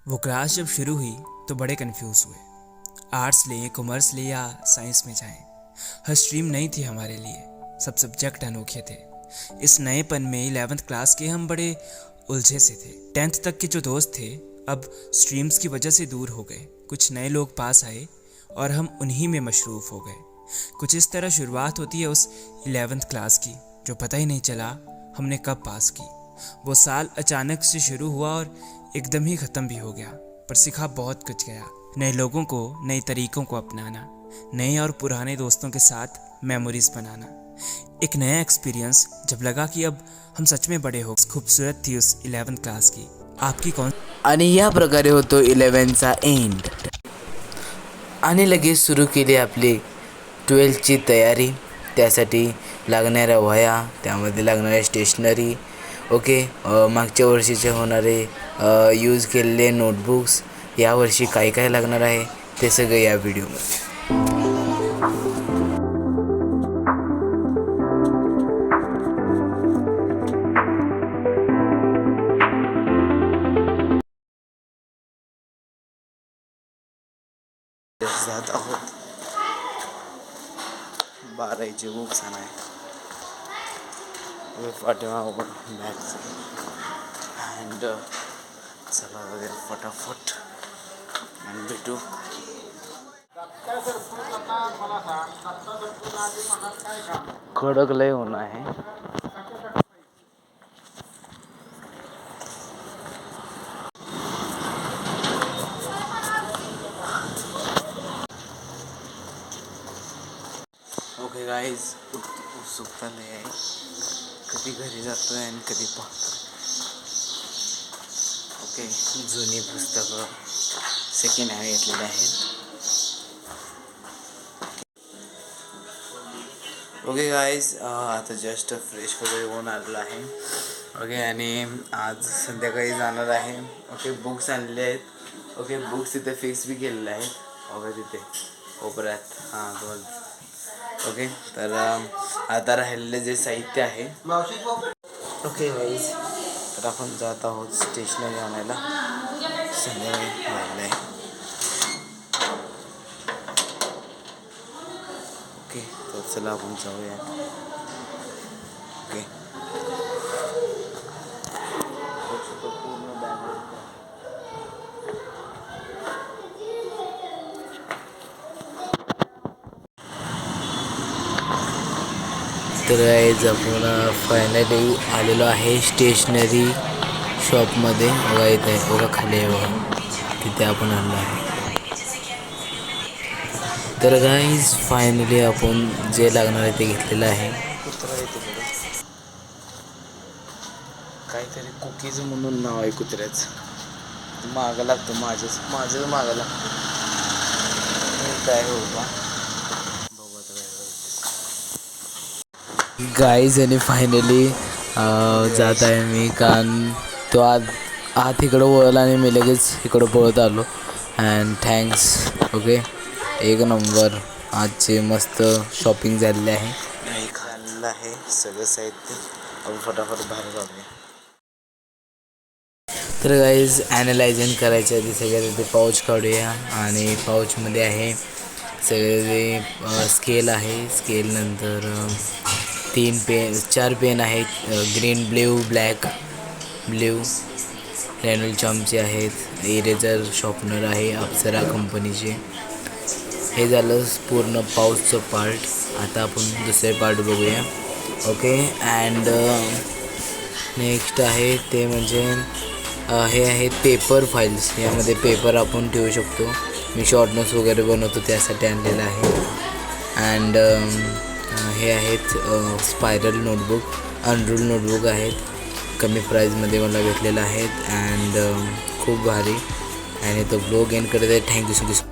वो क्लास जब शुरू हुई तो बड़े कंफ्यूज हुए। आर्ट्स लें, कॉमर्स लें या साइंस में जाएं। हर स्ट्रीम नई थी हमारे लिए, सब सब्जेक्ट अनोखे थे। इस नएपन में 11th क्लास के हम बड़े उलझे से थे। 10th तक के जो दोस्त थे अब स्ट्रीम्स की वजह से दूर हो गए। कुछ नए लोग पास आए और हम उन्हीं में मशरूफ़ हो गए। कुछ इस तरह शुरुआत होती है उस 11th क्लास की, जो पता ही नहीं चला हमने कब पास की। वो साल अचानक से शुरू हुआ और एकदम ही ख़त्म भी हो गया, पर सिखा बहुत कुछ गया। नए लोगों को, नए तरीक़ों को अपनाना, नए और पुराने दोस्तों के साथ मेमोरीज बनाना, एक नया एक्सपीरियंस। जब लगा कि अब हम सच में बड़े हो। खूबसूरत थी उस 11th क्लास की। आपकी कौन? आणि या प्रकारे होतो 11चा एंड आणि लगेच सुरू केली आपली 12ची तयारी. त्यासाठी लागणाऱ्या वह्या, त्यामध्ये लागणाऱ्या स्टेशनरी, ओके, मागच्या वर्षीचे होणारे यूज केलेले नोटबुक्स, यावर्षी काय काय लागणार आहे ते सगळं या व्हिडिओमध्ये. जात आहोत 12चे बुक्स आणाय पाठीमागं बॅग्स अँड चला वगैरे फटाफट आणि भेटू. कडक लय होणं आहे. ओके गाईज, उत्सुकता लय आहे. कधी घरी जातो आहे आणि कधी पाहतो. ओके, जुनी पुस्तकं सेकंड हँड घेतलेली आहेत. ओके गाईज, आता जस्ट फ्रेश वगैरे होऊन आलेलो आहे. ओके, आणि आज संध्याकाळी जाणार आहे. ओके, बुक्स आणले आहेत. ओके, बुक्स तिथे फिक्स बी केलेले आहेत. ओके, तिथे कोपऱ्यात, हां दोन. ओके, तर आता राहिलेले जे साहित्य आहे. ओके गाईज, तर आपण जात आहोत स्टेशनरी आणायला. संध्याकाळी राहिलं आहे. ओके, तर चला आपण जाऊया. ओके, पूर्ण बॅग. तर गाईज, आपण फायनली आलेलो आहे स्टेशनरी शॉपमध्ये. बघा इथे, बघा खाली आहे बघा, तिथे आपण आलो आहे. तर गाईज फायनली आपण जे लागणार आहे ते घेतलेलं आहे. कुत्रा येतो बघा, काहीतरी कुकीज म्हणून नाव आहे कुत्र्याचं. मागं लागतं, माझंच मागं लागतं. काय हो का गाईज, आणि फायनली जात आहे मी, कारण तो आत इकडं वळला आणि मी लगेच इकडं पळत आलो. And thanks. ओके, एक नंबर आजचे मस्त शॉपिंग झालेली आहे. खाल्लं आहे सगळं साहित्य. आपण फटाफट बाहेर जाऊया. तर गाईज, ॲनलायझन करायचं आहे ते सगळ्यात ते पाऊच काढूया. आणि पाऊचमध्ये आहे सगळे स्केल आहे. स्केल नंतर 4 पेन आहेत, ग्रीन, ब्ल्यू रॅनल चॉमचे आहेत. इरेझर शॉर्पनर आहे अप्सरा कंपनीचे. हे झालं पूर्ण पाऊचचं पार्ट. आता आपण दुसरे पार्ट बघूया. ओके, अँड नेक्स्ट आहे ते म्हणजे हे आहेत पेपर फाईल्स. यामध्ये पेपर आपण ठेवू शकतो. मी शॉर्ट नोट्स वगैरे बनवतो त्यासाठी आणलेलं आहे. अँड हे आहेत स्पायरल नोटबुक, अनरूल नोटबुक आहेत. कमी प्राईजमध्ये मला भेटलेलं आहेत. अँड खूप भारी. आणि तो ब्लॉग एंड करत आहे. Thank you so much.